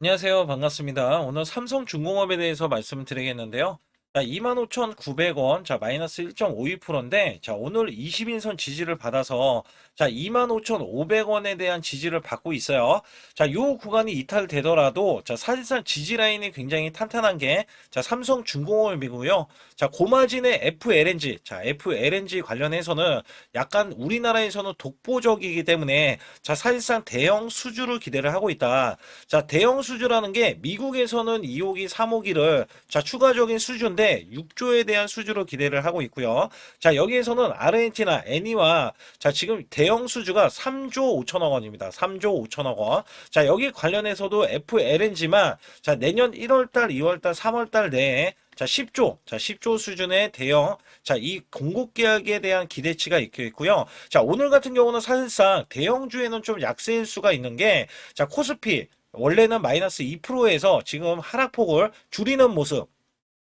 안녕하세요. 반갑습니다. 오늘 삼성중공업에 대해서 말씀드리겠는데요. 자, 25,900원, 자, 마이너스 1.52%인데, 자, 오늘 20인선 지지를 받아서, 자, 25,500원에 대한 지지를 받고 있어요. 자, 요 구간이 이탈되더라도, 자, 사실상 지지 라인이 굉장히 탄탄한 게, 자, 삼성중공업이고요. 자, 고마진의 FLNG, 자, FLNG 관련해서는 약간 우리나라에서는 독보적이기 때문에, 자, 사실상 대형 수주를 기대를 하고 있다. 자, 대형 수주라는 게 미국에서는 2호기, 3호기를 자, 추가적인 수주인데 6조에 대한 수주로 기대를 하고 있고요. 자, 여기에서는 아르헨티나 애니와 자, 지금 대형 수주가 3조 5천억 원입니다. 3조 5천억 원. 자, 여기 관련해서도 FLNG만 자, 내년 1월 달, 2월 달, 3월 달 내에 자, 10조, 자, 10조 수준의 대형, 자, 이 공급 계약에 대한 기대치가 있고요. 자, 오늘 같은 경우는 사실상 대형주에는 좀 약세일 수가 있는 게, 자, 코스피, 원래는 마이너스 2%에서 지금 하락폭을 줄이는 모습.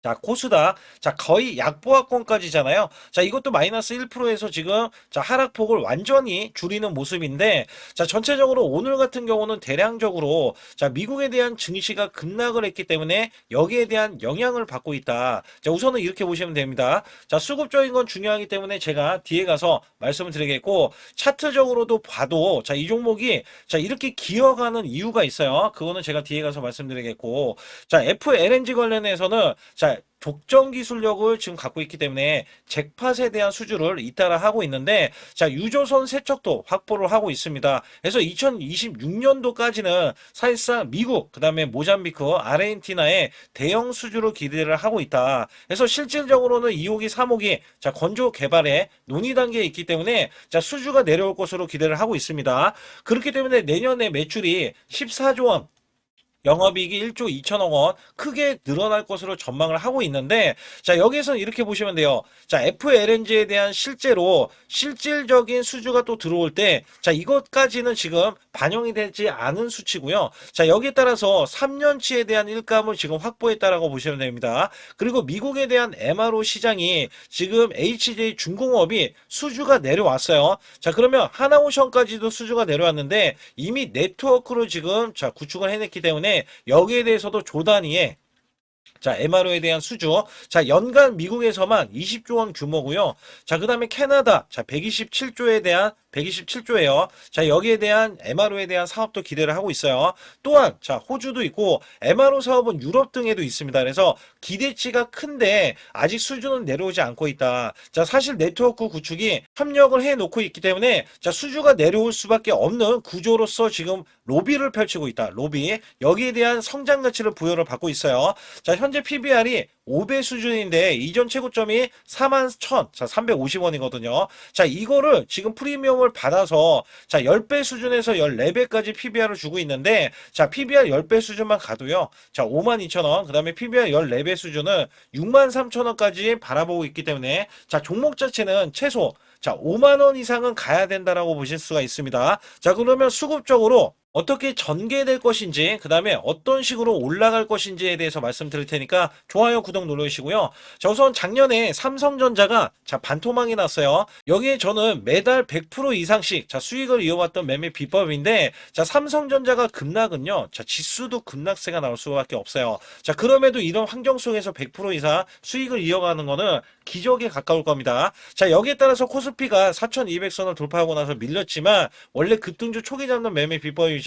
자, 코스닥. 자, 거의 약보합권까지잖아요. 자, 이것도 마이너스 1%에서 지금, 자, 하락폭을 완전히 줄이는 모습인데, 자, 전체적으로 오늘 같은 경우는 대량적으로, 자, 미국에 대한 증시가 급락을 했기 때문에 여기에 대한 영향을 받고 있다. 자, 우선은 이렇게 보시면 됩니다. 자, 수급적인 건 중요하기 때문에 제가 뒤에 가서 말씀을 드리겠고, 차트적으로도 봐도, 자, 이 종목이, 자, 이렇게 기어가는 이유가 있어요. 그거는 제가 뒤에 가서 말씀드리겠고, 자, FLNG 관련해서는, 자, 독점 기술력을 지금 갖고 있기 때문에 잭팟에 대한 수주를 잇따라 하고 있는데, 자, 유조선 세척도 확보를 하고 있습니다. 그래서 2026년도까지는 사실상 미국, 그 다음에 모잠비크, 아르헨티나의 대형 수주로 기대를 하고 있다. 그래서 실질적으로는 2호기, 3호기, 자, 건조 개발에 논의 단계에 있기 때문에, 자, 수주가 내려올 것으로 기대를 하고 있습니다. 그렇기 때문에 내년에 매출이 14조 원, 영업이익이 1조 2천억 원 크게 늘어날 것으로 전망을 하고 있는데, 자, 여기에서는 이렇게 보시면 돼요. 자, FLNG에 대한 실질적인 수주가 또 들어올 때, 자, 이것까지는 지금 반영이 되지 않은 수치고요. 자, 여기에 따라서 3년치에 대한 일감을 지금 확보했다라고 보시면 됩니다. 그리고 미국에 대한 MRO 시장이 지금 HJ 중공업이 수주가 내려왔어요. 자, 그러면 하나오션까지도 수주가 내려왔는데 이미 네트워크로 지금 자, 구축을 해냈기 때문에 여기에 대해서도 조단위에 자, MRO에 대한 수주. 자, 연간 미국에서만 20조 원 규모고요. 자, 그다음에 캐나다. 자, 127조예요. 자, 여기에 대한 MRO에 대한 사업도 기대를 하고 있어요. 또한 자, 호주도 있고 MRO 사업은 유럽 등에도 있습니다. 그래서 기대치가 큰데 아직 수주는 내려오지 않고 있다. 자, 사실 네트워크 구축이 협력을 해 놓고 있기 때문에 자, 수주가 내려올 수밖에 없는 구조로서 지금 로비를 펼치고 있다. 로비. 여기에 대한 성장 가치를 부여를 받고 있어요. 자, 현재 PBR이 5배 수준인데 이전 최고점이 41,000, 자, 350원이거든요. 자, 이거를 지금 프리미엄을 받아서 자, 10배 수준에서 14배까지 PBR을 주고 있는데, 자, PBR 10배 수준만 가도요. 자, 52,000원. 그다음에 PBR 14배 수준은 63,000원까지 바라보고 있기 때문에 자, 종목 자체는 최소 자, 5만 원 이상은 가야 된다라고 보실 수가 있습니다. 자, 그러면 수급적으로 어떻게 전개될 것인지, 그 다음에 어떤 식으로 올라갈 것인지에 대해서 말씀드릴 테니까 좋아요, 구독 눌러주시고요. 자, 우선 작년에 삼성전자가 자, 반토막이 났어요. 여기에 저는 매달 100% 이상씩 자, 수익을 이어왔던 매매 비법인데, 자, 삼성전자가 급락은요, 자, 지수도 급락세가 나올 수밖에 없어요. 자, 그럼에도 이런 환경 속에서 100% 이상 수익을 이어가는 거는 기적에 가까울 겁니다. 자, 여기에 따라서 코스피가 4,200선을 돌파하고 나서 밀렸지만, 원래 급등주 초기 잡는 매매 비법이지만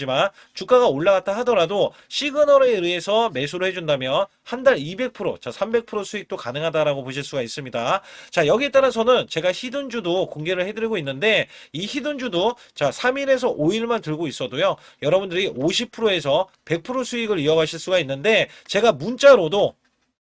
주가가 올라갔다 하더라도 시그널에 의해서 매수를 해준다면 한 달 200%, 자, 300% 수익도 가능하다라고 보실 수가 있습니다. 자, 여기에 따라서는 제가 히든주도 공개를 해드리고 있는데, 이 히든주도 자, 3일에서 5일만 들고 있어도요, 여러분들이 50%에서 100% 수익을 이어가실 수가 있는데, 제가 문자로도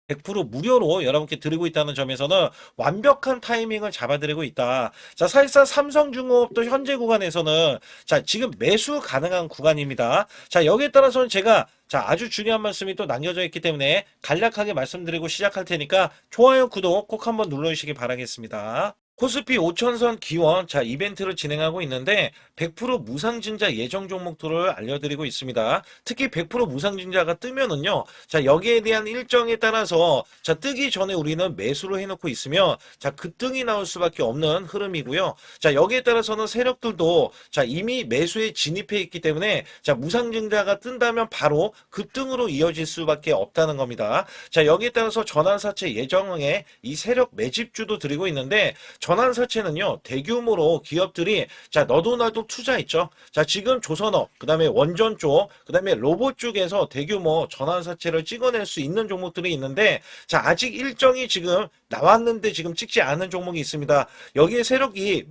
100% 무료로 여러분께 드리고 있다는 점에서는 완벽한 타이밍을 잡아드리고 있다. 자, 사실상 삼성중공업도 현재 구간에서는 자, 지금 매수 가능한 구간입니다. 자, 여기에 따라서는 제가 자, 아주 중요한 말씀이 또 남겨져 있기 때문에 간략하게 말씀드리고 시작할 테니까 좋아요, 구독 꼭 한번 눌러주시기 바라겠습니다. 코스피 5천선 기원 자 이벤트를 진행하고 있는데 100% 무상증자 예정 종목들을 알려드리고 있습니다. 특히 100% 무상증자가 뜨면은요, 자 여기에 대한 일정에 따라서 자 뜨기 전에 우리는 매수를 해놓고 있으면 자 급등이 나올 수밖에 없는 흐름이고요. 자 여기에 따라서는 세력들도 자 이미 매수에 진입해 있기 때문에 자 무상증자가 뜬다면 바로 급등으로 이어질 수밖에 없다는 겁니다. 자 여기에 따라서 전환사채 예정에 이 세력 매집주도 드리고 있는데. 전환사채는요, 대규모로 기업들이, 자, 너도 나도 투자했죠. 자, 지금 조선업, 그 다음에 원전 쪽, 그 다음에 로봇 쪽에서 대규모 전환사채를 찍어낼 수 있는 종목들이 있는데, 자, 아직 일정이 지금 나왔는데 지금 찍지 않은 종목이 있습니다. 여기에 세력이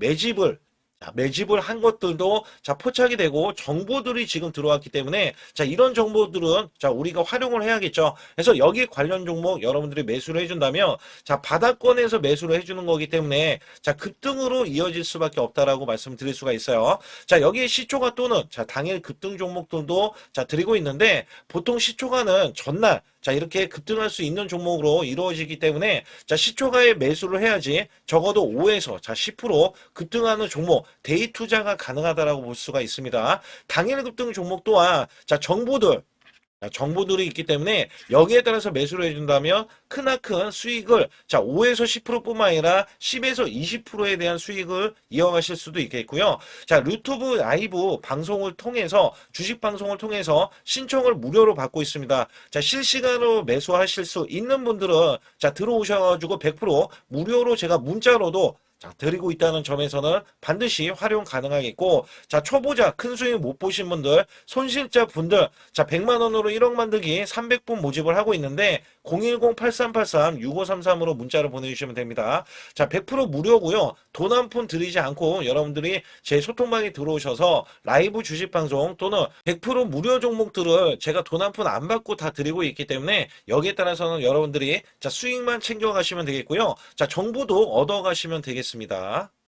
매집을 한 것들도 자 포착이 되고 정보들이 지금 들어왔기 때문에 자 이런 정보들은 자 우리가 활용을 해야겠죠. 그래서 여기 관련 종목 여러분들이 매수를 해준다면 자 바닥권에서 매수를 해주는 거기 때문에 자 급등으로 이어질 수밖에 없다라고 말씀드릴 수가 있어요. 자 여기에 시초가 또는 자 당일 급등 종목들도 자 드리고 있는데 보통 시초가는 전날 자 이렇게 급등할 수 있는 종목으로 이루어지기 때문에 자 시초가에 매수를 해야지 적어도 5에서 자 10% 급등하는 종목 데이 투자가 가능하다라고 볼 수가 있습니다. 당일 급등 종목 또한 자 정보들이 있기 때문에 여기에 따라서 매수를 해준다면 크나큰 수익을 자 5에서 10%뿐만 아니라 10에서 20%에 대한 수익을 이어가실 수도 있겠고요. 자 유튜브 라이브 방송을 통해서 주식 방송을 통해서 신청을 무료로 받고 있습니다. 자 실시간으로 매수하실 수 있는 분들은 자 들어오셔가지고 100% 무료로 제가 문자로도 자, 드리고 있다는 점에서는 반드시 활용 가능하겠고, 자, 초보자, 큰 수익 못 보신 분들, 손실자 분들, 자, 100만원으로 1억 만들기 300분 모집을 하고 있는데, 010-8383-6533으로 문자를 보내주시면 됩니다. 자, 100% 무료고요. 돈 한 푼 들이지 않고 여러분들이 제 소통방에 들어오셔서 라이브 주식방송 또는 100% 무료 종목들을 제가 돈 한 푼 안 받고 다 드리고 있기 때문에 여기에 따라서는 여러분들이 자, 수익만 챙겨가시면 되겠고요. 자, 정보도 얻어가시면 되겠습니다.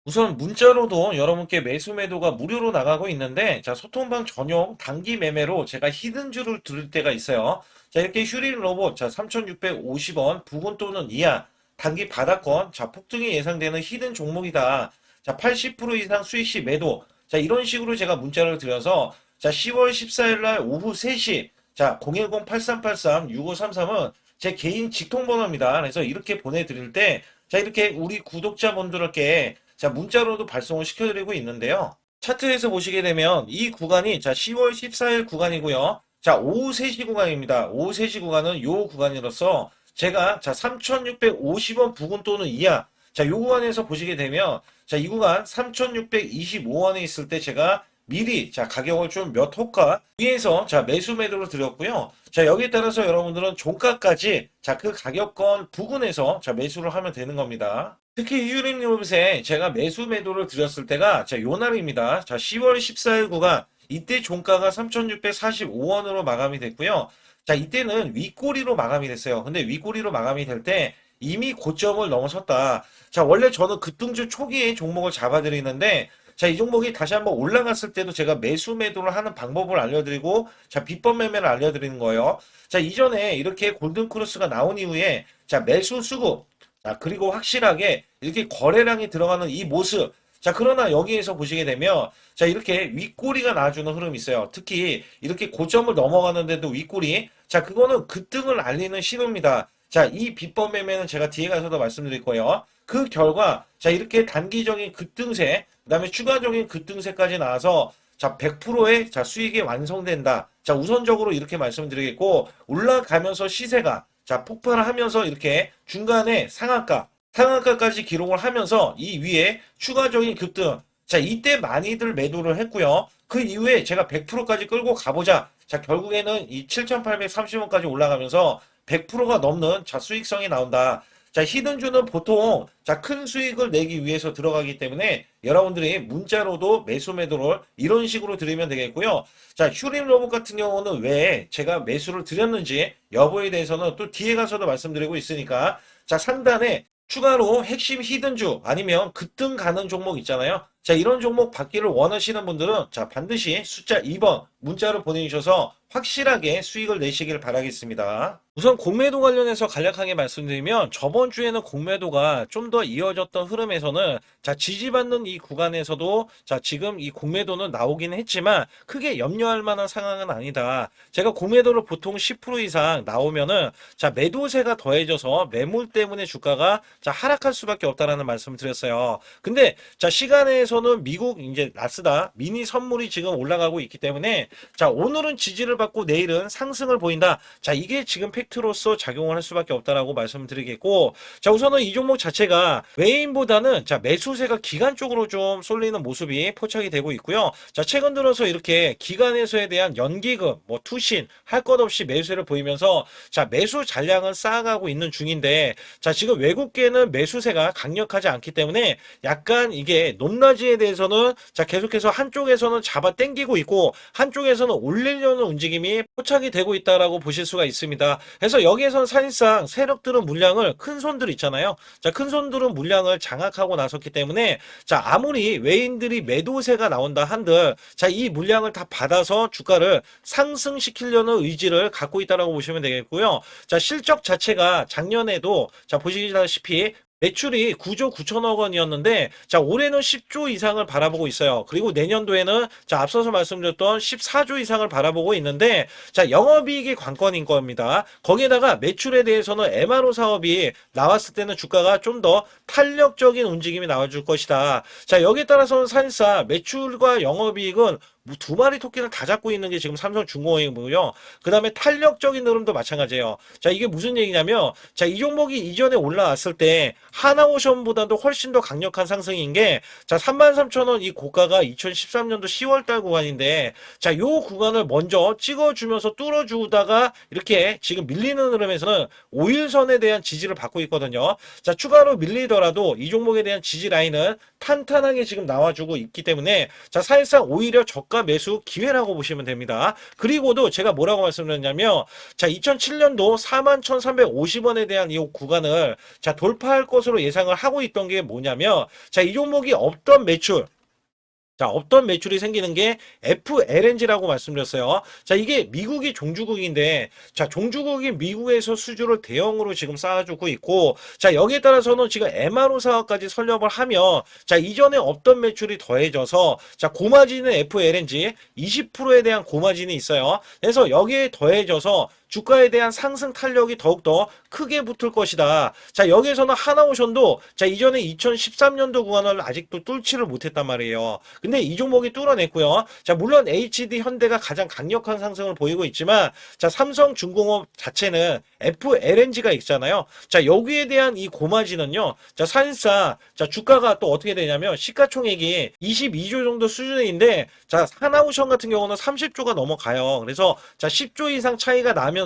우선 문자로도 여러분께 매수 매도가 무료로 나가고 있는데 자 소통방 전용 단기 매매로 제가 히든주를 들을 때가 있어요. 자 이렇게 휴린 로봇 자 3,650원 부근 또는 이하 단기 바닥권 자 폭등이 예상되는 히든 종목이다. 자 80% 이상 수익 시 매도 자 이런 식으로 제가 문자를 드려서 자 10월 14일 날 오후 3시 자 010-8383-6533은 제 개인 직통번호입니다. 그래서 이렇게 보내드릴 때 자 이렇게 우리 구독자분들께 자, 문자로도 발송을 시켜드리고 있는데요. 차트에서 보시게 되면 이 구간이 자, 10월 14일 구간이고요. 자, 오후 3시 구간입니다. 오후 3시 구간은 요 구간이로서 제가 자, 3,650원 부근 또는 이하 자, 요 구간에서 보시게 되면 자, 이 구간 3,625원에 있을 때 제가 미리 자, 가격을 좀 몇 호가 위에서 자, 매수 매도를 드렸고요. 자, 여기에 따라서 여러분들은 종가까지 자, 그 가격권 부근에서 자, 매수를 하면 되는 겁니다. 특히 휴림 로봇에 제가 매수 매도를 드렸을 때가 자, 요 날입니다. 자, 10월 14일 구간 이때 종가가 3,645원으로 마감이 됐고요. 자, 이때는 윗꼬리로 마감이 됐어요. 근데 윗꼬리로 마감이 될 때 이미 고점을 넘어섰다. 자, 원래 저는 급등주 초기에 종목을 잡아드리는데 자, 이 종목이 다시 한번 올라갔을 때도 제가 매수 매도를 하는 방법을 알려드리고 자, 비법 매매를 알려드리는 거예요. 자, 이전에 이렇게 골든크로스가 나온 이후에 자, 매수 수급 자, 그리고 확실하게 이렇게 거래량이 들어가는 이 모습. 자, 그러나 여기에서 보시게 되면, 자, 이렇게 윗꼬리가 나와주는 흐름이 있어요. 특히 이렇게 고점을 넘어가는데도 윗꼬리. 자, 그거는 급등을 알리는 신호입니다. 자, 이 비법 매매는 제가 뒤에 가서도 말씀드릴 거예요. 그 결과, 자, 이렇게 단기적인 급등세, 그 다음에 추가적인 급등세까지 나와서, 자, 100%의 자, 수익이 완성된다. 자, 우선적으로 이렇게 말씀드리겠고, 올라가면서 시세가 자, 폭발을 하면서 이렇게 중간에 상한가까지 기록을 하면서 이 위에 추가적인 급등. 자, 이때 많이들 매도를 했고요. 그 이후에 제가 100%까지 끌고 가보자. 자, 결국에는 이 7,830원까지 올라가면서 100%가 넘는 자, 수익성이 나온다. 자, 히든주는 보통 자, 큰 수익을 내기 위해서 들어가기 때문에 여러분들이 문자로도 매수 매도를 이런 식으로 드리면 되겠고요. 자, 휴림 로봇 같은 경우는 왜 제가 매수를 드렸는지 여부에 대해서는 또 뒤에 가서도 말씀드리고 있으니까 자, 상단에 추가로 핵심 히든주 아니면 급등 가는 종목 있잖아요. 자, 이런 종목 받기를 원하시는 분들은 자, 반드시 숫자 2번 문자로 보내주셔서 확실하게 수익을 내시길 바라겠습니다. 우선 공매도 관련해서 간략하게 말씀드리면 저번 주에는 공매도가 좀 더 이어졌던 흐름에서는 자 지지받는 이 구간에서도 자 지금 이 공매도는 나오긴 했지만 크게 염려할 만한 상황은 아니다. 제가 공매도를 보통 10% 이상 나오면은 자 매도세가 더해져서 매물 때문에 주가가 자 하락할 수밖에 없다라는 말씀을 드렸어요. 근데 자 시간에서는 미국 이제 나스닥 미니 선물이 지금 올라가고 있기 때문에 자 오늘은 지지를 받고 내일은 상승을 보인다. 자 이게 지금 팩트로서 작용을 할 수밖에 없다라고 말씀드리겠고, 자 우선은 이 종목 자체가 외인보다는 자 매수세가 기관 쪽으로 좀 쏠리는 모습이 포착이 되고 있고요. 자 최근 들어서 이렇게 기관에서에 대한 연기금, 뭐 투신 할 것 없이 매수세를 보이면서 자 매수 잔량을 쌓아가고 있는 중인데, 자 지금 외국계는 매수세가 강력하지 않기 때문에 약간 이게 높낮이에 대해서는 자 계속해서 한쪽에서는 잡아 당기고 있고 한쪽에서는 올리려는 움직임이 포착이 되고 있다라고 보실 수가 있습니다. 그래서 여기에서는 사실상 세력들은 물량을, 큰 손들 있잖아요. 자, 큰 손들은 물량을 장악하고 나섰기 때문에 자, 아무리 외인들이 매도세가 나온다 한들 자, 이 물량을 다 받아서 주가를 상승시키려는 의지를 갖고 있다라고 보시면 되겠고요. 자, 실적 자체가 작년에도 자, 보시다시피 매출이 9조 9천억 원이었는데 자 올해는 10조 이상을 바라보고 있어요. 그리고 내년도에는 자 앞서서 말씀드렸던 14조 이상을 바라보고 있는데 자 영업이익이 관건인 겁니다. 거기에다가 매출에 대해서는 MRO 사업이 나왔을 때는 주가가 좀 더 탄력적인 움직임이 나와줄 것이다. 자 여기에 따라서는 사실상 매출과 영업이익은 두 마리 토끼를 다 잡고 있는 게 지금 삼성중공업이고요. 그 다음에 탄력적인 흐름도 마찬가지예요. 자 이게 무슨 얘기냐면 자 이 종목이 이전에 올라왔을 때 하나오션보다도 훨씬 더 강력한 상승인 게 자 33,000원 이 고가가 2013년도 10월달 구간인데 자 요 구간을 먼저 찍어주면서 뚫어주다가 이렇게 지금 밀리는 흐름에서는 5일선에 대한 지지를 받고 있거든요. 자 추가로 밀리더라도 이 종목에 대한 지지 라인은 탄탄하게 지금 나와주고 있기 때문에 자 사실상 오히려 저가 매수 기회라고 보시면 됩니다. 그리고도 제가 뭐라고 말씀드렸냐면 자 2007년도 41,350원에 대한 이 구간을 자 돌파할 것으로 예상을 하고 있던 게 뭐냐면 자 이 종목이 없던 매출, 자, 없던 매출이 생기는 게 FLNG라고 말씀드렸어요. 자, 이게 미국이 종주국인데, 자, 종주국이 미국에서 수주를 대형으로 지금 쌓아주고 있고, 자, 여기에 따라서는 지금 MRO 사업까지 설립을 하면, 자, 이전에 없던 매출이 더해져서, 자, 고마진은 FLNG 20%에 대한 고마진이 있어요. 그래서 여기에 더해져서 주가에 대한 상승 탄력이 더욱더 크게 붙을 것이다. 자, 여기에서는 하나오션도 자, 이전에 2013년도 구간을 아직도 뚫지를 못했단 말이에요. 근데 이 종목이 뚫어냈고요. 자, 물론 HD 현대가 가장 강력한 상승을 보이고 있지만 자, 삼성중공업 자체는 FLNG가 있잖아요. 자, 여기에 대한 이 고마진은요. 자, 사실상 자, 주가가 또 어떻게 되냐면 시가총액이 22조 정도 수준인데 자, 하나오션 같은 경우는 30조가 넘어가요. 그래서 자, 10조 이상 차이가 나면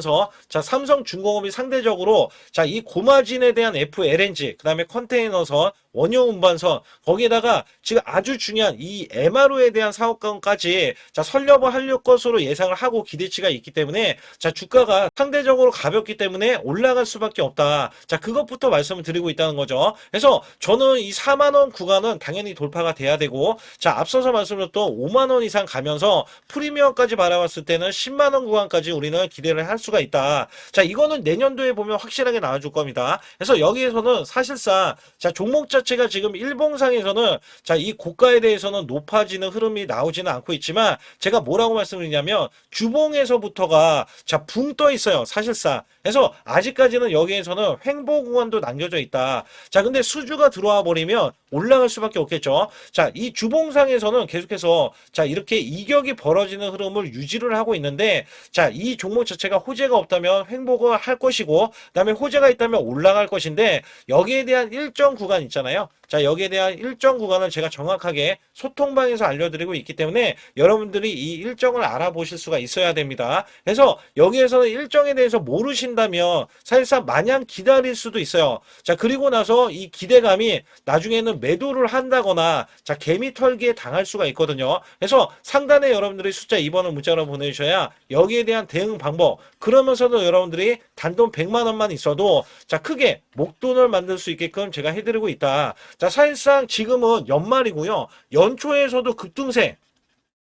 자 삼성중공업이 상대적으로 자 이 고마진에 대한 FLNG 그다음에 컨테이너선 원형 운반선 거기에다가 지금 아주 중요한 이 MRO에 대한 사업권까지 자 설립을 하려 것으로 예상을 하고 기대치가 있기 때문에 자 주가가 상대적으로 가볍기 때문에 올라갈 수밖에 없다. 자 그것부터 말씀을 드리고 있다는 거죠. 그래서 저는 이 4만 원 구간은 당연히 돌파가 돼야 되고 자 앞서서 말씀드렸던 5만 원 이상 가면서 프리미엄까지 바라봤을 때는 10만 원 구간까지 우리는 기대를 할 수가 있다. 자 이거는 내년도에 보면 확실하게 나와줄 겁니다. 그래서 여기에서는 사실상 자 종목 자체가 지금 일봉상에서는 자 이 고가에 대해서는 높아지는 흐름이 나오지는 않고 있지만 제가 뭐라고 말씀드리냐면 주봉에서부터가 자 붕 떠 있어요. 사실상. 그래서 아직까지는 여기에서는 횡보 구간도 남겨져 있다. 자 근데 수주가 들어와 버리면 올라갈 수밖에 없겠죠. 자 이 주봉상에서는 계속해서 자 이렇게 이격이 벌어지는 흐름을 유지를 하고 있는데 자 이 종목 자체가 호재가 없다면 횡보가 할 것이고 그다음에 호재가 있다면 올라갈 것인데 여기에 대한 일정 구간 있잖아요. 자 여기에 대한 일정 구간을 제가 정확하게 소통방에서 알려드리고 있기 때문에 여러분들이 이 일정을 알아보실 수가 있어야 됩니다. 그래서 여기에서는 일정에 대해서 모르신다면 사실상 마냥 기다릴 수도 있어요. 자 그리고 나서 이 기대감이 나중에는 매도를 한다거나 자 개미 털기에 당할 수가 있거든요. 그래서 상단에 여러분들이 숫자 2번을 문자로 보내주셔야 여기에 대한 대응 방법 그러면서도 여러분들이 단돈 100만 원만 있어도 자 크게 목돈을 만들 수 있게끔 제가 해드리고 있다. 자 사실상 지금은 연말이고요. 연초에서도 급등세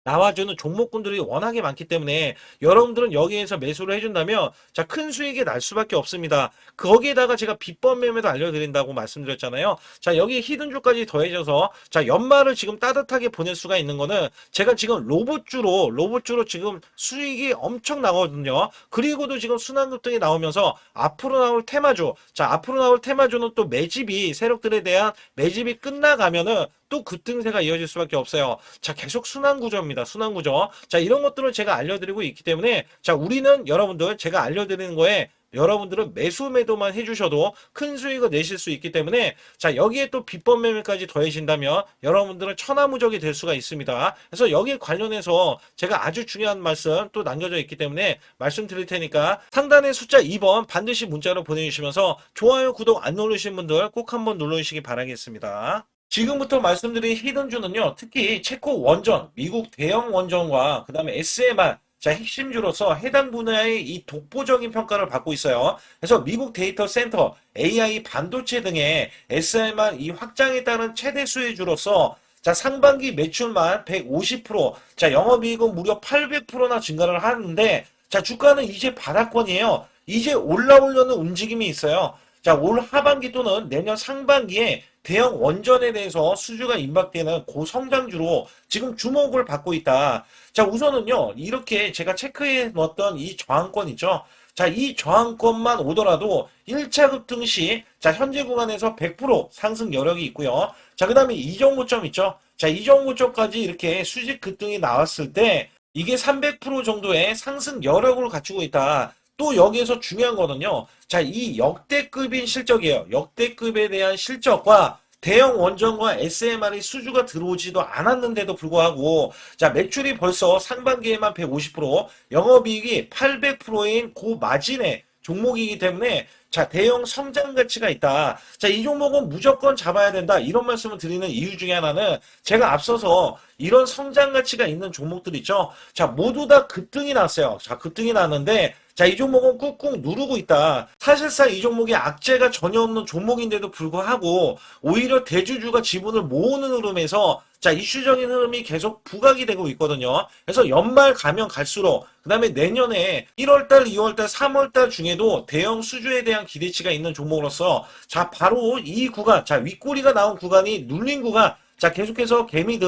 나와주는 종목군들이 워낙에 많기 때문에 여러분들은 여기에서 매수를 해준다면 자, 큰 수익이 날 수밖에 없습니다. 거기에다가 제가 비법 매매도 알려드린다고 말씀드렸잖아요. 자, 여기 히든주까지 더해져서 자, 연말을 지금 따뜻하게 보낼 수가 있는 거는 제가 지금 로봇주로 지금 수익이 엄청 나거든요. 그리고도 지금 순환급등이 나오면서 앞으로 나올 테마주, 자, 앞으로 나올 테마주는 또 매집이 세력들에 대한 매집이 끝나가면은 또 급등세가 이어질 수밖에 없어요. 자, 계속 순환구조입니다. 순환구조. 자, 이런 것들을 제가 알려드리고 있기 때문에 자, 우리는 여러분들 제가 알려드리는 거에 여러분들은 매수 매도만 해주셔도 큰 수익을 내실 수 있기 때문에 자, 여기에 또 비법 매매까지 더해진다면 여러분들은 천하무적이 될 수가 있습니다. 그래서 여기에 관련해서 제가 아주 중요한 말씀 또 남겨져 있기 때문에 말씀드릴 테니까 상단에 숫자 2번 반드시 문자로 보내주시면서 좋아요, 구독 안 누르신 분들 꼭 한번 눌러주시기 바라겠습니다. 지금부터 말씀드린 히든주는요, 특히 체코 원전, 미국 대형 원전과 그 다음에 SMR, 자, 핵심주로서 해당 분야의 이 독보적인 평가를 받고 있어요. 그래서 미국 데이터 센터, AI 반도체 등의 SMR 이 확장에 따른 최대 수혜주로서 자, 상반기 매출만 150%, 자, 영업이익은 무려 800%나 증가를 하는데, 자, 주가는 이제 바닥권이에요. 이제 올라오려는 움직임이 있어요. 자, 올 하반기 또는 내년 상반기에 대형 원전에 대해서 수주가 임박되는 고성장주로 지금 주목을 받고 있다. 자, 우선은요, 이렇게 제가 체크해 놓았던 이 저항권 있죠. 자, 이 저항권만 오더라도 1차 급등 시, 자, 현재 구간에서 100% 상승 여력이 있고요. 자, 그 다음에 이정고점 있죠. 자, 이정고점까지 이렇게 수직 급등이 나왔을 때, 이게 300% 정도의 상승 여력을 갖추고 있다. 또 여기에서 중요한 거는요. 자, 이 역대급인 실적이에요. 역대급에 대한 실적과 대형 원전과 SMR이 수주가 들어오지도 않았는데도 불구하고 자, 매출이 벌써 상반기에만 150%, 영업이익이 800%인 고마진의 종목이기 때문에 자, 대형 성장 가치가 있다. 자, 이 종목은 무조건 잡아야 된다. 이런 말씀을 드리는 이유 중에 하나는 제가 앞서서 이런 성장 가치가 있는 종목들 있죠. 자, 모두 다 급등이 났어요. 자, 급등이 났는데 자, 이 종목은 꾹꾹 누르고 있다. 사실상 이 종목이 악재가 전혀 없는 종목인데도 불구하고 오히려 대주주가 지분을 모으는 흐름에서 자, 이슈적인 흐름이 계속 부각이 되고 있거든요. 그래서 연말 가면 갈수록 그 다음에 내년에 1월달, 2월달, 3월달 중에도 대형 수주에 대한 기대치가 있는 종목으로서 자, 바로 이 구간, 자, 윗꼬리가 나온 구간이 눌린 구간, 자, 계속해서 개미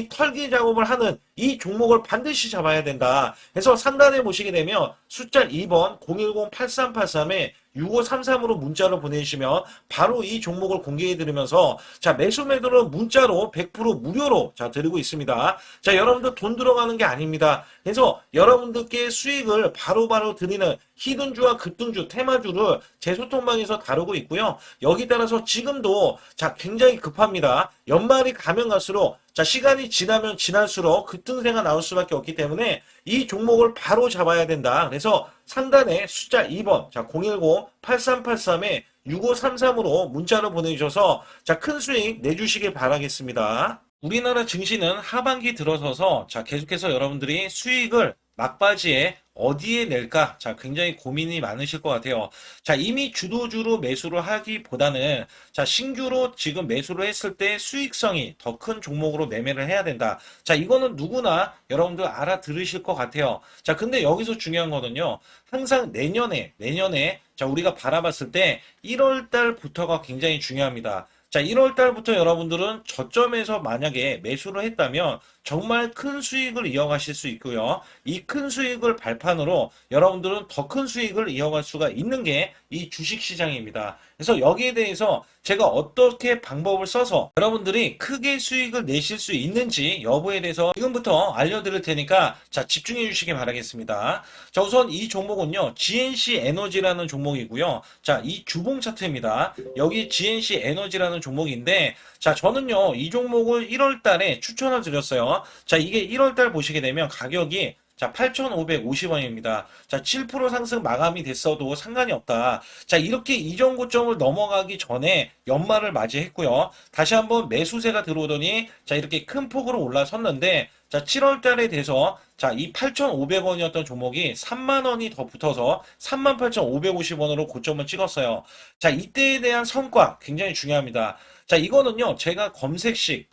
털기 작업을 하는 이 종목을 반드시 잡아야 된다. 그래서 상단에 보시게 되면 숫자 2번 010-8383에 6533으로 문자로 보내주시면 바로 이 종목을 공개해 드리면서 자, 매수 매도는 문자로 100% 무료로 자, 드리고 있습니다. 자, 여러분들 돈 들어가는 게 아닙니다. 그래서 여러분들께 수익을 바로바로 드리는 히든주와 급등주, 테마주를 제 소통방에서 다루고 있고요. 여기 따라서 지금도 자, 굉장히 급합니다. 연말이 가면 갈수록 자, 시간이 지나면 지날수록 급등세가 나올 수밖에 없기 때문에 이 종목을 바로 잡아야 된다. 그래서 상단에 숫자 2번, 자, 010-8383에 6533으로 문자로 보내주셔서 자, 큰 수익 내주시길 바라겠습니다. 우리나라 증시는 하반기 들어서서 자, 계속해서 여러분들이 수익을 막바지에 어디에 낼까? 자, 굉장히 고민이 많으실 것 같아요. 자, 이미 주도주로 매수를 하기보다는 자, 신규로 지금 매수를 했을 때 수익성이 더 큰 종목으로 매매를 해야 된다. 자, 이거는 누구나 여러분들 알아들으실 것 같아요. 자, 근데 여기서 중요한 거는요. 항상 내년에 자, 우리가 바라봤을 때 1월 달부터가 굉장히 중요합니다. 자, 1월 달부터 여러분들은 저점에서 만약에 매수를 했다면 정말 큰 수익을 이어가실 수 있고요. 이 큰 수익을 발판으로 여러분들은 더 큰 수익을 이어갈 수가 있는 게 이 주식시장입니다. 그래서 여기에 대해서 제가 어떻게 방법을 써서 여러분들이 크게 수익을 내실 수 있는지 여부에 대해서 지금부터 알려드릴 테니까 자, 집중해 주시기 바라겠습니다. 자, 우선 이 종목은요, GNC 에너지라는 종목이고요. 자, 이 주봉 차트입니다. 여기 GNC 에너지라는 종목인데 자, 저는요, 이 종목을 1월 달에 추천을 드렸어요. 자, 이게 1월 달 보시게 되면 가격이 자, 8,550원입니다. 자, 7% 상승 마감이 됐어도 상관이 없다. 자, 이렇게 이전 고점을 넘어가기 전에 연말을 맞이했고요. 다시 한번 매수세가 들어오더니 자, 이렇게 큰 폭으로 올라섰는데 자, 7월 달에 돼서 자, 이 8,500원이었던 종목이 3만 원이 더 붙어서 38,550원으로 고점을 찍었어요. 자, 이때에 대한 성과 굉장히 중요합니다. 자, 이거는요, 제가 검색식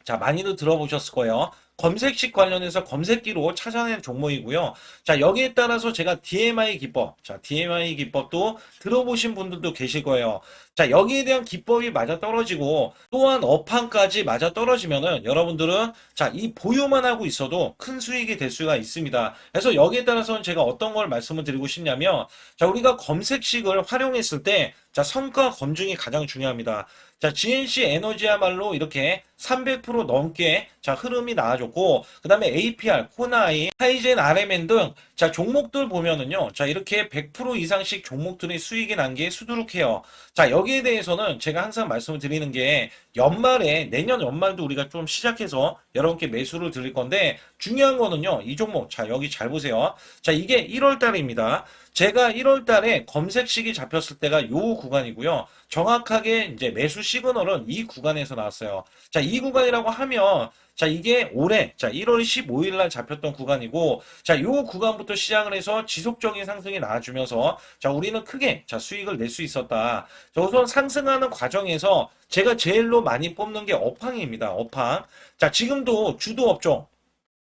자, 많이들 들어보셨을 거예요. 검색식 관련해서 검색기로 찾아낸 종목이고요. 자, 여기에 따라서 제가 DMI 기법, 자, DMI 기법도 들어보신 분들도 계실 거예요. 자, 여기에 대한 기법이 맞아 떨어지고 또한 업황까지 맞아 떨어지면은 여러분들은 자, 이 보유만 하고 있어도 큰 수익이 될 수가 있습니다. 그래서 여기에 따라서는 제가 어떤 걸 말씀을 드리고 싶냐면 자, 우리가 검색식을 활용했을 때 자, 성과 검증이 가장 중요합니다. 자, GNC 에너지야말로 이렇게 300% 넘게 자, 흐름이 나와줬고, 그 다음에 APR, 코나이, 하이젠, RMN 등 자, 종목들 보면은요. 자, 이렇게 100% 이상씩 종목들이 수익이 난 게 수두룩해요. 자, 여기에 대해서는 제가 항상 말씀을 드리는 게 연말에 내년 연말도 우리가 좀 시작해서 여러분께 매수를 드릴 건데 중요한 거는요. 이 종목 자, 여기 잘 보세요. 자, 이게 1월 달입니다. 제가 1월 달에 검색식이 잡혔을 때가 요 구간이고요. 정확하게 이제 매수 시그널은 이 구간에서 나왔어요. 자, 이 구간이라고 하면 자, 이게 올해 자, 1월 15일 날 잡혔던 구간이고 자, 요 구간부터 시작을 해서 지속적인 상승이 나와주면서 자, 우리는 크게 자, 수익을 낼 수 있었다. 자, 우선 상승하는 과정에서 제가 제일로 많이 뽑는 게 업황입니다. 업황. 자, 지금도 주도 업종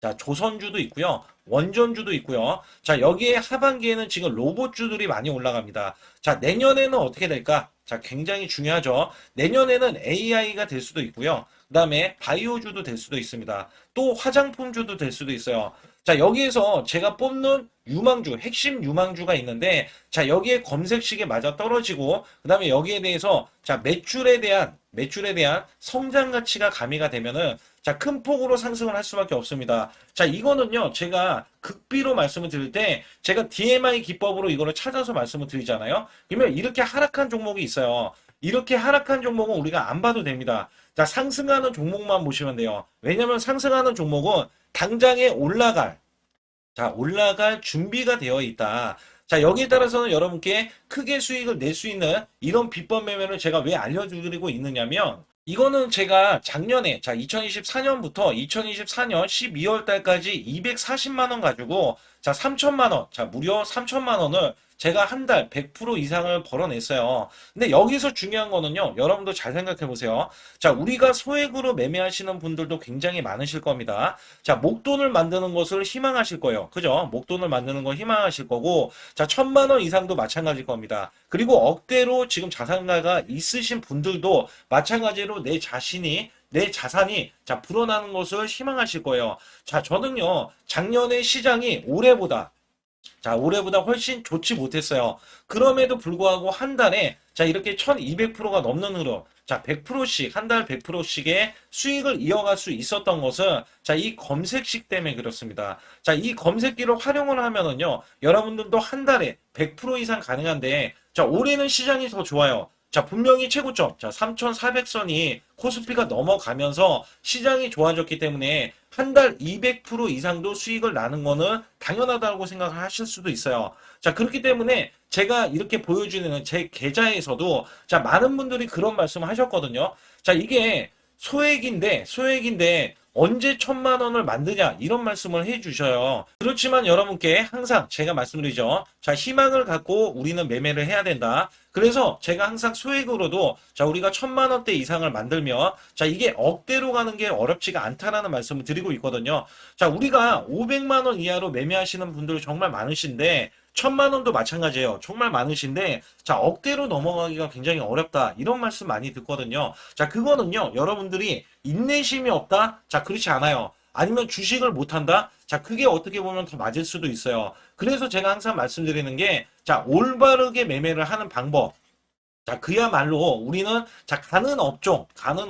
자, 조선주도 있고요. 원전주도 있고요. 자, 여기에 하반기에는 지금 로봇주들이 많이 올라갑니다. 자, 내년에는 어떻게 될까? 자, 굉장히 중요하죠. 내년에는 AI가 될 수도 있고요. 그 다음에 바이오주도 될 수도 있습니다. 또 화장품주도 될 수도 있어요. 자, 여기에서 제가 뽑는 유망주, 핵심 유망주가 있는데, 자, 여기에 검색식에 맞아 떨어지고, 그 다음에 여기에 대해서, 자, 매출에 대한 성장 가치가 가미가 되면은, 자, 큰 폭으로 상승을 할 수밖에 없습니다. 자, 이거는요, 제가 극비로 말씀을 드릴 때, 제가 DMI 기법으로 이거를 찾아서 말씀을 드리잖아요. 그러면 이렇게 하락한 종목이 있어요. 이렇게 하락한 종목은 우리가 안 봐도 됩니다. 자, 상승하는 종목만 보시면 돼요. 왜냐면 상승하는 종목은 당장에 올라갈 준비가 되어 있다. 자, 여기에 따라서는 여러분께 크게 수익을 낼 수 있는 이런 비법 매매를 제가 왜 알려드리고 있느냐면, 이거는 제가 작년에, 자, 2024년부터 2024년 12월 달까지 240만 원 가지고, 자, 3천만 원, 자, 무려 3천만 원을 제가 한 달 100% 이상을 벌어냈어요. 근데 여기서 중요한 거는요, 여러분도 잘 생각해 보세요. 자, 우리가 소액으로 매매하시는 분들도 굉장히 많으실 겁니다. 자, 목돈을 만드는 것을 희망하실 거예요. 그죠? 목돈을 만드는 걸 희망하실 거고, 자, 1,000만 원 이상도 마찬가지일 겁니다. 그리고 억대로 지금 자산가가 있으신 분들도 마찬가지로 내 자산이 자 불어나는 것을 희망하실 거예요. 자, 저는요 작년에 시장이 올해보다 훨씬 좋지 못했어요. 그럼에도 불구하고 한 달에 자 이렇게 1200%가 넘는 흐름, 자 100%씩 한 달 100%씩의 수익을 이어갈 수 있었던 것은 자 이 검색식 때문에 그렇습니다. 자, 이 검색기를 활용을 하면은요 여러분들도 한 달에 100% 이상 가능한데 자 올해는 시장이 더 좋아요. 자, 분명히 최고점, 자, 3,400선이 코스피가 넘어가면서 시장이 좋아졌기 때문에 한 달 200% 이상도 수익을 나는 거는 당연하다고 생각을 하실 수도 있어요. 자, 그렇기 때문에 제가 이렇게 보여주는 제 계좌에서도 자, 많은 분들이 그런 말씀을 하셨거든요. 자, 이게 소액인데 언제 1,000만 원을 만드냐 이런 말씀을 해주셔요. 그렇지만 여러분께 항상 제가 말씀드리죠. 자, 희망을 갖고 우리는 매매를 해야 된다. 그래서 제가 항상 소액으로도 자 우리가 1,000만 원대 이상을 만들면 자 이게 억대로 가는 게 어렵지가 않다라는 말씀을 드리고 있거든요. 자, 우리가 500만 원 이하로 매매하시는 분들 정말 많으신데 1,000만 원도 마찬가지예요. 정말 많으신데 자 억대로 넘어가기가 굉장히 어렵다 이런 말씀 많이 듣거든요. 자, 그거는요 여러분들이 인내심이 없다? 자, 그렇지 않아요. 아니면 주식을 못한다? 자, 그게 어떻게 보면 더 맞을 수도 있어요. 그래서 제가 항상 말씀드리는 게 자 올바르게 매매를 하는 방법, 자, 그야말로 우리는 자, 가는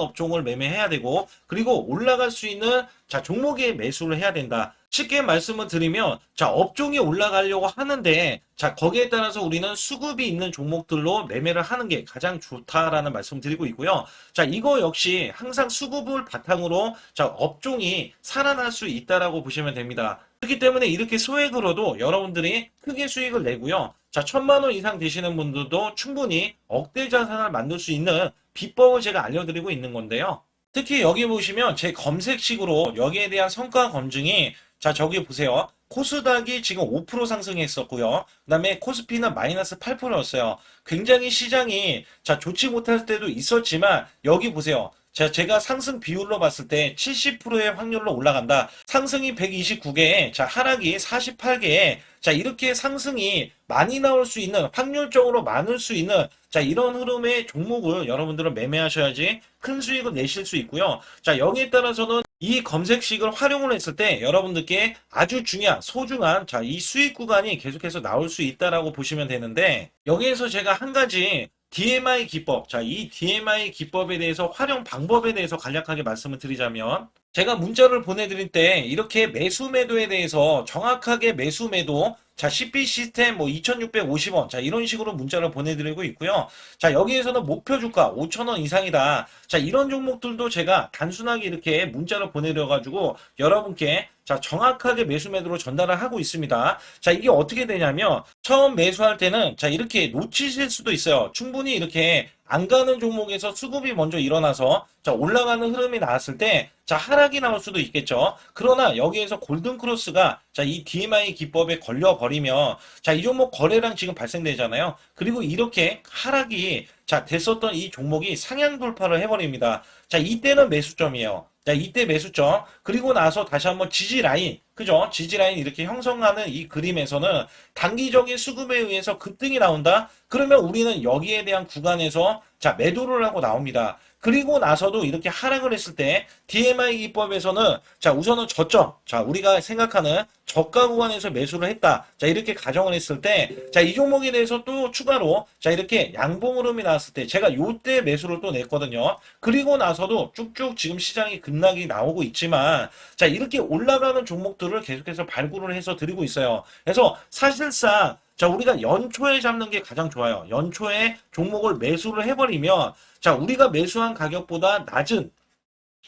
업종을 매매해야 되고, 그리고 올라갈 수 있는 자, 종목에 매수를 해야 된다. 쉽게 말씀을 드리면, 자, 업종이 올라가려고 하는데, 자, 거기에 따라서 우리는 수급이 있는 종목들로 매매를 하는 게 가장 좋다라는 말씀 드리고 있고요. 자, 이거 역시 항상 수급을 바탕으로 자, 업종이 살아날 수 있다라고 보시면 됩니다. 그렇기 때문에 이렇게 소액으로도 여러분들이 크게 수익을 내고요. 자, 1,000만 원 이상 되시는 분들도 충분히 억대 자산을 만들 수 있는 비법을 제가 알려드리고 있는 건데요. 특히 여기 보시면 제 검색식으로 여기에 대한 성과 검증이 자, 저기 보세요. 코스닥이 지금 5% 상승했었고요. 그 다음에 코스피는 마이너스 8%였어요. 굉장히 시장이 자 좋지 못할 때도 있었지만 여기 보세요. 제가 상승 비율로 봤을 때 70%의 확률로 올라간다. 상승이 129개에, 자, 하락이 48개에, 자, 이렇게 상승이 많이 나올 수 있는, 확률적으로 많을 수 있는, 자, 이런 흐름의 종목을 여러분들은 매매하셔야지 큰 수익을 내실 수 있고요. 자, 여기에 따라서는 이 검색식을 활용을 했을 때 여러분들께 아주 중요한, 소중한, 자, 이 수익 구간이 계속해서 나올 수 있다라고 보시면 되는데, 여기에서 제가 한 가지 DMI 기법, 자, 이 DMI 기법에 대해서 활용 방법에 대해서 간략하게 말씀을 드리자면, 제가 문자를 보내드릴 때 이렇게 매수 매도에 대해서 정확하게 매수 매도, 자, CP 시스템 뭐 2,650원, 자, 이런 식으로 문자를 보내드리고 있고요. 자, 여기에서는 목표 주가 5,000원 이상이다. 자, 이런 종목들도 제가 단순하게 이렇게 문자를 보내드려가지고 여러분께 자, 정확하게 매수 매도로 전달을 하고 있습니다. 자, 이게 어떻게 되냐면 처음 매수할 때는 자, 이렇게 놓치실 수도 있어요. 충분히 이렇게 안 가는 종목에서 수급이 먼저 일어나서 자, 올라가는 흐름이 나왔을 때 자, 하락이 나올 수도 있겠죠. 그러나 여기에서 골든 크로스가 자, 이 DMI 기법에 걸려 버리면 자, 이 종목 거래량 지금 발생되잖아요. 그리고 이렇게 하락이 자, 됐었던 이 종목이 상향 돌파를 해버립니다. 자, 이때는 매수점이에요. 자, 이때 매수점. 그리고 나서 다시 한번 지지 라인. 그죠? 지지 라인 이렇게 형성하는 이 그림에서는 단기적인 수급에 의해서 급등이 나온다? 그러면 우리는 여기에 대한 구간에서 자, 매도를 하고 나옵니다. 그리고 나서도 이렇게 하락을 했을 때 DMI 기법에서는 자, 우선은 저점. 자, 우리가 생각하는 저가 구간에서 매수를 했다. 자, 이렇게 가정을 했을 때 자, 이 종목에 대해서 또 추가로 자, 이렇게 양봉 흐름이 나왔을 때 제가 요때 매수를 또 냈거든요. 그리고 나서도 쭉쭉 지금 시장이 급락이 나오고 있지만 자, 이렇게 올라가는 종목들을 계속해서 발굴을 해서 드리고 있어요. 그래서 사실상 자, 우리가 연초에 잡는 게 가장 좋아요. 연초에 종목을 매수를 해버리면 자, 우리가 매수한 가격보다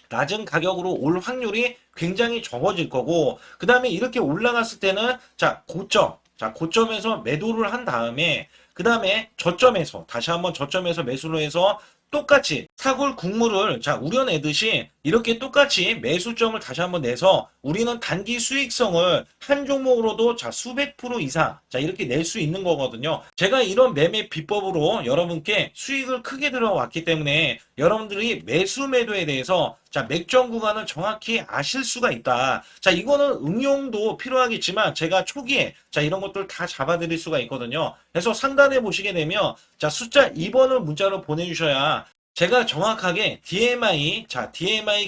낮은 가격으로 올 확률이 굉장히 적어질 거고, 그 다음에 이렇게 올라갔을 때는, 자, 고점에서 매도를 한 다음에, 그 다음에 저점에서, 다시 한번 저점에서 매수를 해서 똑같이 사골 국물을 자, 우려내듯이 이렇게 똑같이 매수점을 다시 한번 내서 우리는 단기 수익성을 한 종목으로도 자, 수백 프로 이상 자, 이렇게 낼 수 있는 거거든요. 제가 이런 매매 비법으로 여러분께 수익을 크게 들어왔기 때문에 여러분들이 매수 매도에 대해서 자, 맥점 구간을 정확히 아실 수가 있다. 자, 이거는 응용도 필요하겠지만 제가 초기에 자, 이런 것들 다 잡아드릴 수가 있거든요. 그래서 상단에 보시게 되면 자, 숫자 2번을 문자로 보내주셔야 제가 정확하게 DMI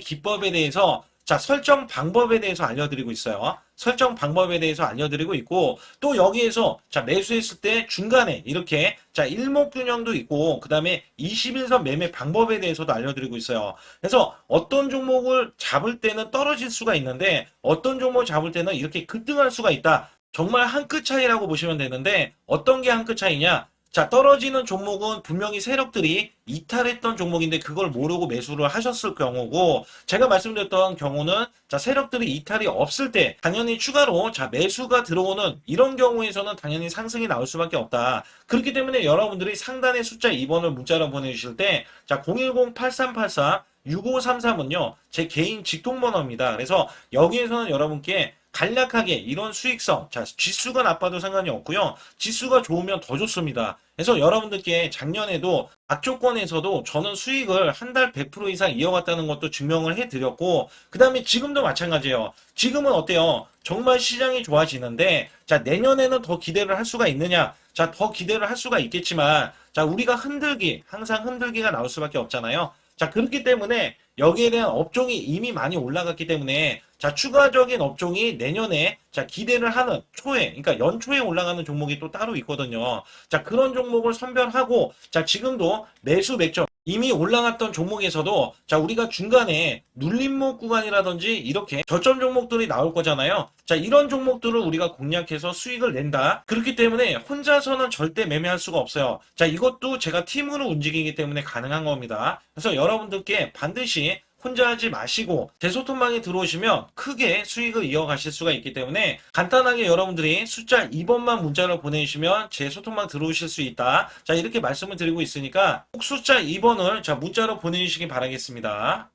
기법에 대해서 자, 설정 방법에 대해서 알려드리고 있어요. 설정 방법에 대해서 알려드리고 있고, 또 여기에서, 자, 매수했을 때 중간에 이렇게, 자, 일목균형도 있고, 그 다음에 21선 매매 방법에 대해서도 알려드리고 있어요. 그래서 어떤 종목을 잡을 때는 떨어질 수가 있는데, 어떤 종목을 잡을 때는 이렇게 급등할 수가 있다. 정말 한 끗 차이라고 보시면 되는데, 어떤 게 한 끗 차이냐? 자, 떨어지는 종목은 분명히 세력들이 이탈했던 종목인데 그걸 모르고 매수를 하셨을 경우고, 제가 말씀드렸던 경우는 자, 세력들이 이탈이 없을 때 당연히 추가로 자, 매수가 들어오는 이런 경우에서는 당연히 상승이 나올 수밖에 없다. 그렇기 때문에 여러분들이 상단에 숫자 2번을 문자로 보내주실 때 자, 010-8384 6533은요, 제 개인 직통번호입니다. 그래서 여기에서는 여러분께 간략하게 이런 수익성, 자, 지수가 나빠도 상관이 없고요. 지수가 좋으면 더 좋습니다. 그래서 여러분들께 작년에도 악조건에서도 저는 수익을 한 달 100% 이상 이어갔다는 것도 증명을 해드렸고, 그 다음에 지금도 마찬가지예요. 지금은 어때요? 정말 시장이 좋아지는데, 자, 내년에는 더 기대를 할 수가 있느냐? 자, 더 기대를 할 수가 있겠지만, 자, 우리가 항상 흔들기가 나올 수밖에 없잖아요. 자, 그렇기 때문에 여기에 대한 업종이 이미 많이 올라갔기 때문에 자, 추가적인 업종이 내년에 자, 기대를 하는 그러니까 연초에 올라가는 종목이 또 따로 있거든요. 자, 그런 종목을 선별하고 자, 지금도 매수 맥점 이미 올라갔던 종목에서도 자, 우리가 중간에 눌림목 구간이라든지 이렇게 저점 종목들이 나올 거잖아요. 자, 이런 종목들을 우리가 공략해서 수익을 낸다. 그렇기 때문에 혼자서는 절대 매매할 수가 없어요. 자, 이것도 제가 팀으로 움직이기 때문에 가능한 겁니다. 그래서 여러분들께 반드시 혼자 하지 마시고 제 소통방에 들어오시면 크게 수익을 이어가실 수가 있기 때문에 간단하게 여러분들이 숫자 2번만 문자로 보내주시면 제 소통방 들어오실 수 있다. 자, 이렇게 말씀을 드리고 있으니까 꼭 숫자 2번을 자, 문자로 보내주시기 바라겠습니다.